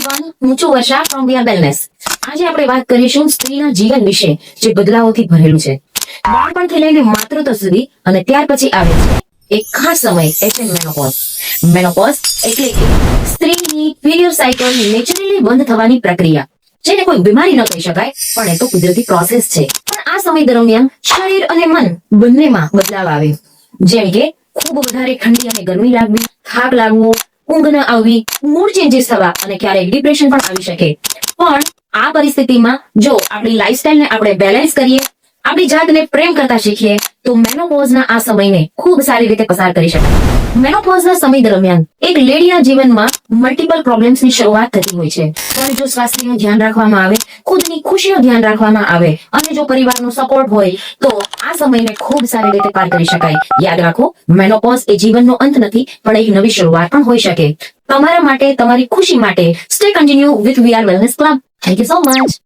Everyone, હું છું વર્ષા from VR wellness. આજે આપણે વાત કરીશું સ્ત્રીના જીવન વિશે જે બદલાવોથી ભરેલું છે. બાળપણથી લઈને માતૃત્વ સુધી અને ત્યાર પછી આવે છે એક ખાસ સમય એટલે મેનોપોઝ. મેનોપોઝ એટલે કે સ્ત્રીની પીરિયડ સાયકલ નેચરલી બંધ થવાની પ્રક્રિયા, જેને કોઈ બીમારી ન કહી શકાય, પણ એ તો કુદરતી પ્રોસેસ છે. પણ આ સમય દરમિયાન શરીર અને મન બંનેમાં બદલાવ આવે, જેમ કે ખૂબ વધારે ઠંડી અને ગરમી લાગવી, થાક લાગવો, ઊંઘ ન આવવી, મૂડ ચેન્જીસ થવા અને ક્યારેક ડિપ્રેશન પણ આવી શકે. પણ આ પરિસ્થિતિમાં જો આપણી લાઈફસ્ટાઈલને આપણે બેલેન્સ કરીએ, આપણી જાતને પ્રેમ કરતા શીખીએ, તો મેનોપોઝના આ સમયને ખૂબ સારી રીતે પસાર કરી શકાય. મેનોપોઝના સમય દરમિયાન એક લેડીના જીવનમાં મલ્ટિપલ પ્રોબ્લેમ્સની શરૂઆત થતી હોય છે. પણ જો સ્વાસ્થ્યનું ધ્યાન રાખવામાં આવે, ખુદની ખુશીનું ધ્યાન રાખવામાં આવે અને જો પરિવારનો સપોર્ટ હોય, તો આ સમયને ખૂબ સારી રીતે પાર કરી શકાય. યાદ રાખો, મેનોપોઝ એ જીવનનો અંત નથી, પણ એક નવી શરૂઆત પણ હોઈ શકે. તમારા માટે, તમારી ખુશી માટે stay continue with VR wellness club. Thank you so much.